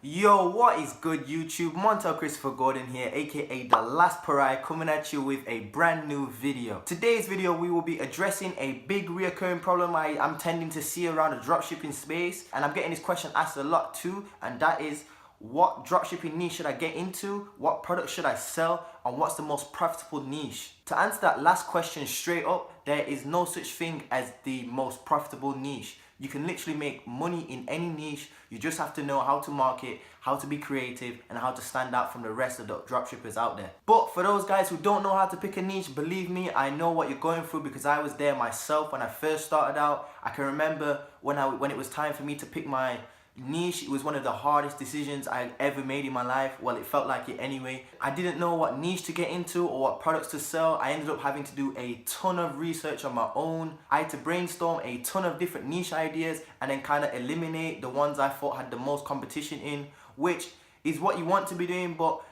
Yo, what is good YouTube? Montel Christopher Gordon here, aka The Last Pariah, coming at you with a brand new video. Today's video we will be addressing a big reoccurring problem I'm tending to see around the dropshipping space, and I'm getting this question asked a lot too, and that is, what dropshipping niche should I get into? What product should I sell? And what's the most profitable niche? To answer that last question straight up, there is no such thing as the most profitable niche. You can literally make money in any niche. You just have to know how to market, how to be creative, and how to stand out from the rest of the dropshippers out there. But for those guys who don't know how to pick a niche, believe me, I know what you're going through because I was there myself when I first started out. I can remember when it was time for me to pick my niche. It was one of the hardest decisions I ever made in my life. Well, it felt like it anyway. I didn't know what niche to get into or what products to sell. I ended up having to do a ton of research on my own. I had to brainstorm a ton of different niche ideas and then kind of eliminate the ones I thought had the most competition in, which is what you want to be doing, but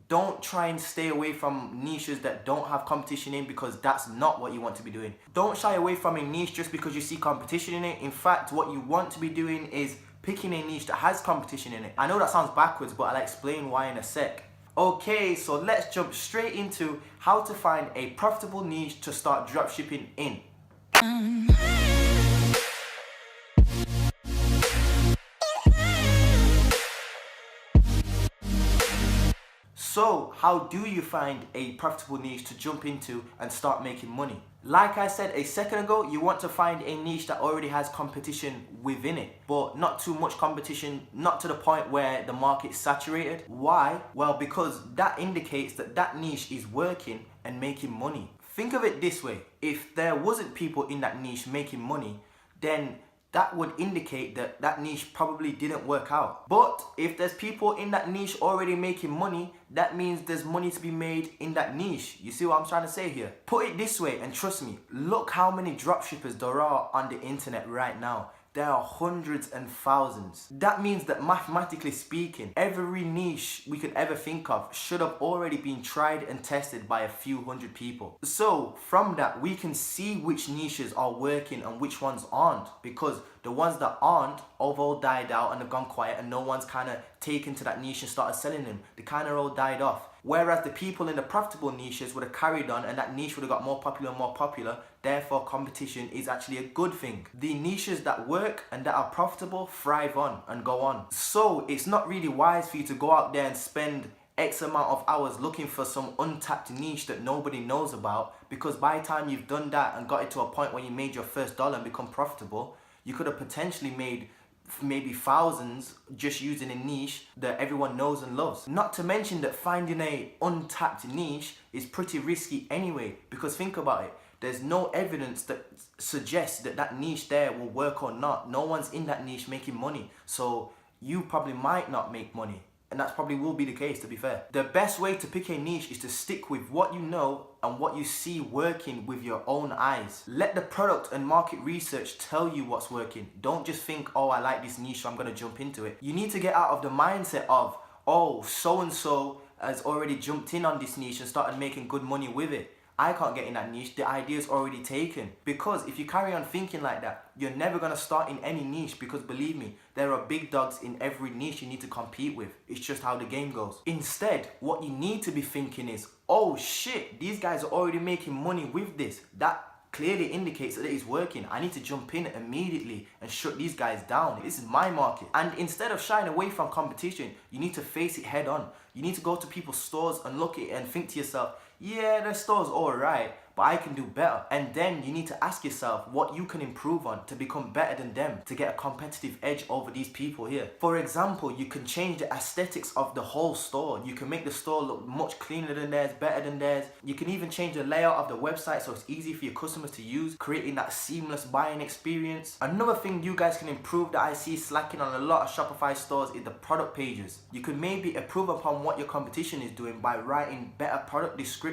don't try and stay away from niches that don't have competition in, because that's not what you want to be doing. Don't shy away from a niche just because you see competition in it. In fact, what you want to be doing is picking a niche that has competition in it. I know that sounds backwards, but I'll explain why in a sec. Okay, so let's jump straight into how to find a profitable niche to start dropshipping in. So, how do you find a profitable niche to jump into and start making money? Like I said a second ago, you want to find a niche that already has competition within it, but not too much competition, not to the point where the market's saturated. Why? Well, because that indicates that that niche is working and making money. Think of it this way: if there wasn't people in that niche making money, then that would indicate that that niche probably didn't work out. But if there's people in that niche already making money, that means there's money to be made in that niche. You see what I'm trying to say here? Put it this way, and trust me, look how many dropshippers there are on the internet right now. There are hundreds and thousands. That means that mathematically speaking, every niche we could ever think of should have already been tried and tested by a few hundred people. So from that, we can see which niches are working and which ones aren't, because the ones that aren't have all died out and have gone quiet, and no one's kind of taken to that niche and started selling them. They kind of all died off. Whereas the people in the profitable niches would have carried on, and that niche would have got more popular and more popular. Therefore, competition is actually a good thing. The niches that work and that are profitable thrive on and go on. So it's not really wise for you to go out there and spend X amount of hours looking for some untapped niche that nobody knows about, because by the time you've done that and got it to a point where you made your first dollar and become profitable, you could have potentially made maybe thousands just using a niche that everyone knows and loves. Not to mention that finding a untapped niche is pretty risky anyway, because think about it, there's no evidence that suggests that that niche there will work or not. No one's in that niche making money, so you probably might not make money. And that probably will be the case, to be fair. The best way to pick a niche is to stick with what you know and what you see working with your own eyes. Let the product and market research tell you what's working. Don't just think, oh, I like this niche, so I'm gonna jump into it. You need to get out of the mindset of, oh, so-and-so has already jumped in on this niche and started making good money with it. I can't get in that niche, the idea is already taken. Because if you carry on thinking like that, you're never going to start in any niche, because believe me, there are big dogs in every niche you need to compete with. It's just how the game goes. Instead, what you need to be thinking is, oh shit, these guys are already making money with this. That clearly indicates that it is working. I need to jump in immediately and shut these guys down. This is my market. And instead of shying away from competition, you need to face it head on. You need to go to people's stores and look at it and think to yourself, yeah, their store's alright, but I can do better. And then you need to ask yourself what you can improve on to become better than them, to get a competitive edge over these people here. For example, you can change the aesthetics of the whole store. You can make the store look much cleaner than theirs, better than theirs. You can even change the layout of the website so it's easy for your customers to use, creating that seamless buying experience. Another thing you guys can improve that I see slacking on a lot of Shopify stores is the product pages. You can maybe improve upon what your competition is doing by writing better product descriptions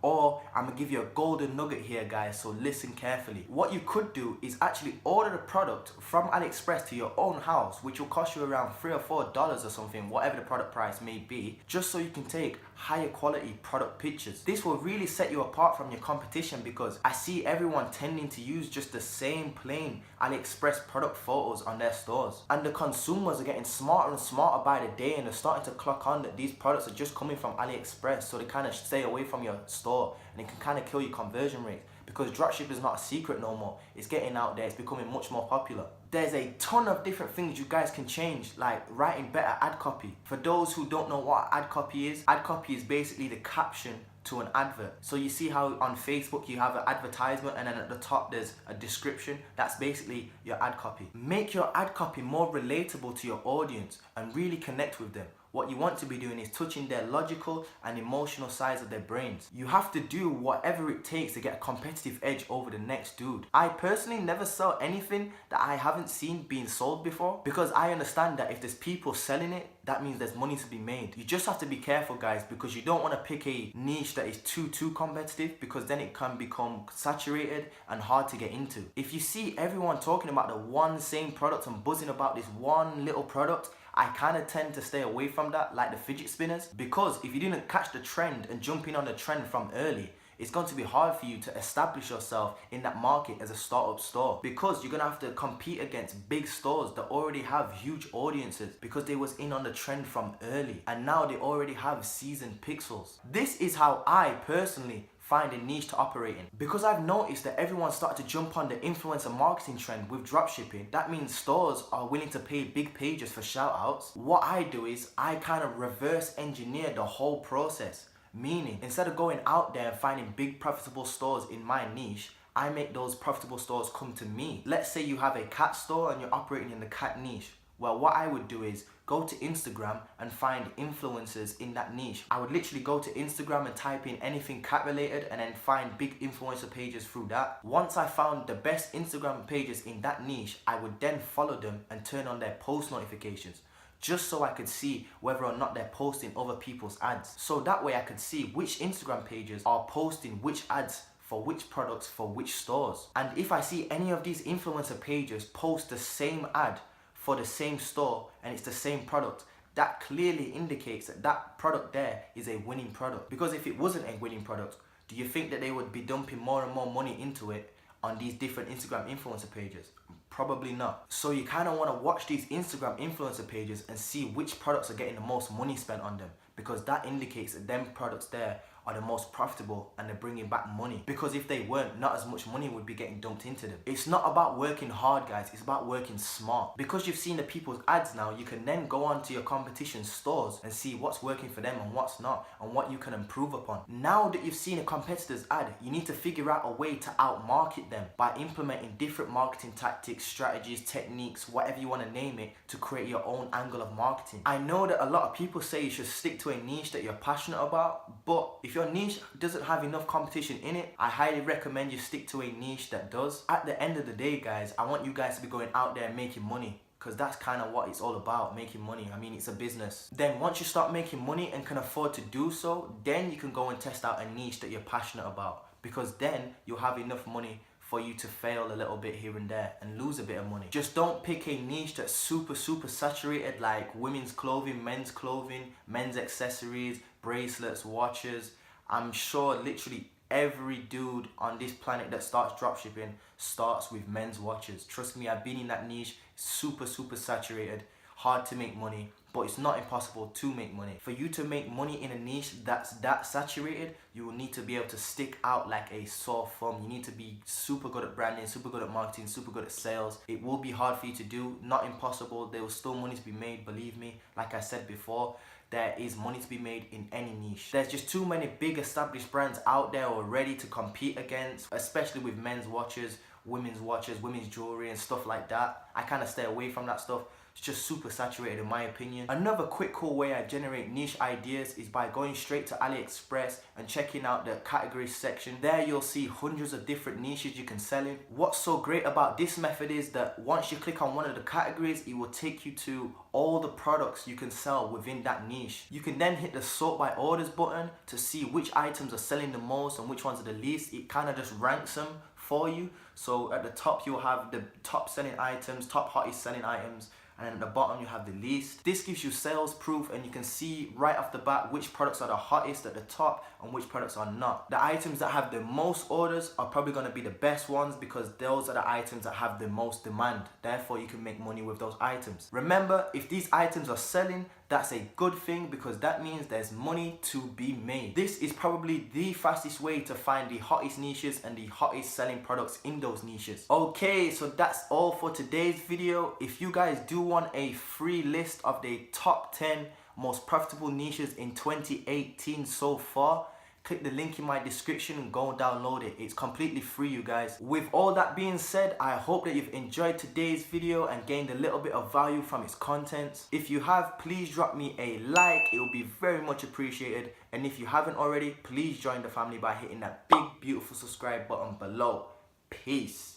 Or I'm gonna give you a golden nugget here, guys, so listen carefully. What you could do is actually order the product from AliExpress to your own house, which will cost you around $3 or $4 or something, whatever the product price may be, just so you can take higher quality product pictures. This will really set you apart from your competition, because I see everyone tending to use just the same plain AliExpress product photos on their stores. And the consumers are getting smarter and smarter by the day, and they're starting to clock on that these products are just coming from AliExpress, so they kind of stay away from your store, and it can kind of kill your conversion rate, because dropshipping is not a secret no more. It's getting out there, it's becoming much more popular. There's a ton of different things you guys can change, like writing better ad copy. For those who don't know what ad copy is basically the caption to an advert. So you see how on Facebook you have an advertisement and then at the top there's a description? That's basically your ad copy. Make your ad copy more relatable to your audience and really connect with them. What you want to be doing is touching their logical and emotional sides of their brains. You have to do whatever it takes to get a competitive edge over the next dude. I personally never sell anything that I haven't seen being sold before, because I understand that if there's people selling it, that means there's money to be made. You just have to be careful, guys, because you don't want to pick a niche that is too competitive, because then it can become saturated and hard to get into. If you see everyone talking about the one same product and buzzing about this one little product, I kind of tend to stay away from that, like the fidget spinners, because if you didn't catch the trend and jump in on the trend from early, it's going to be hard for you to establish yourself in that market as a startup store, because you're going to have to compete against big stores that already have huge audiences because they was in on the trend from early, and now they already have seasoned pixels. This is how I personally find a niche to operate in, because I've noticed that everyone started to jump on the influencer marketing trend with dropshipping. That means stores are willing to pay big pages for shout outs. What I do is I kind of reverse engineer the whole process, meaning instead of going out there and finding big profitable stores in my niche, I make those profitable stores come to me. Let's say you have a cat store and you're operating in the cat niche. Well, what I would do is go to Instagram and find influencers in that niche. I would literally go to Instagram and type in anything cat related and then find big influencer pages through that. Once I found the best Instagram pages in that niche, I would then follow them and turn on their post notifications, just so I could see whether or not they're posting other people's ads. So that way I could see which Instagram pages are posting which ads for which products for which stores. And if I see any of these influencer pages post the same ad for the same store and it's the same product, that clearly indicates that that product there is a winning product. Because if it wasn't a winning product, do you think that they would be dumping more and more money into it on these different Instagram influencer pages? Probably not. So you kind of want to watch these Instagram influencer pages and see which products are getting the most money spent on them, because that indicates that them products there are the most profitable and they're bringing back money. Because if they weren't, not as much money would be getting dumped into them. It's not about working hard, guys, it's about working smart. Because you've seen the people's ads now, you can then go on to your competition stores and see what's working for them and what's not, and what you can improve upon. Now that you've seen a competitor's ad, you need to figure out a way to outmarket them by implementing different marketing tactics, strategies, techniques, whatever you want to name it, to create your own angle of marketing. I know that a lot of people say you should stick to a niche that you're passionate about, but if your niche doesn't have enough competition in it, I highly recommend you stick to a niche that does. At the end of the day, guys, I want you guys to be going out there and making money, because that's kind of what it's all about, making money. I mean, it's a business. Then once you start making money and can afford to do so, then you can go and test out a niche that you're passionate about, because then you'll have enough money for you to fail a little bit here and there and lose a bit of money. Just don't pick a niche that's super saturated, like women's clothing, men's accessories, bracelets, watches. I'm sure literally every dude on this planet that starts dropshipping starts with men's watches. Trust me, I've been in that niche. Super saturated, hard to make money, but it's not impossible to make money. For you to make money in a niche that's that saturated, you will need to be able to stick out like a sore thumb. You need to be super good at branding, super good at marketing, super good at sales. It will be hard for you to do, not impossible. There will still money to be made, believe me. Like I said before, there is money to be made in any niche. There's just too many big established brands out there already to compete against, especially with men's watches, women's jewelry and stuff like that. I kind of stay away from that stuff. It's just super saturated in my opinion. Another quick cool way I generate niche ideas is by going straight to AliExpress and checking out the categories section. There you'll see hundreds of different niches you can sell in. What's so great about this method is that once you click on one of the categories, it will take you to all the products you can sell within that niche. You can then hit the sort by orders button to see which items are selling the most and which ones are the least. It kind of just ranks them for you. So at the top you'll have the top selling items, top hottest selling items, and then at the bottom you have the least. This gives you sales proof, and you can see right off the bat which products are the hottest at the top and which products are not. The items that have the most orders are probably going to be the best ones because those are the items that have the most demand. Therefore you can make money with those items. Remember, if these items are selling, that's a good thing because that means there's money to be made. This is probably the fastest way to find the hottest niches and the hottest selling products in those niches. Okay, so that's all for today's video. If you guys do want a free list of the top 10 most profitable niches in 2018 so far, click the link in my description and go and download it. It's completely free, you guys. With all that being said, I hope that you've enjoyed today's video and gained a little bit of value from its contents. If you have, please drop me a like. It will be very much appreciated. And if you haven't already, please join the family by hitting that big beautiful subscribe button below. Peace.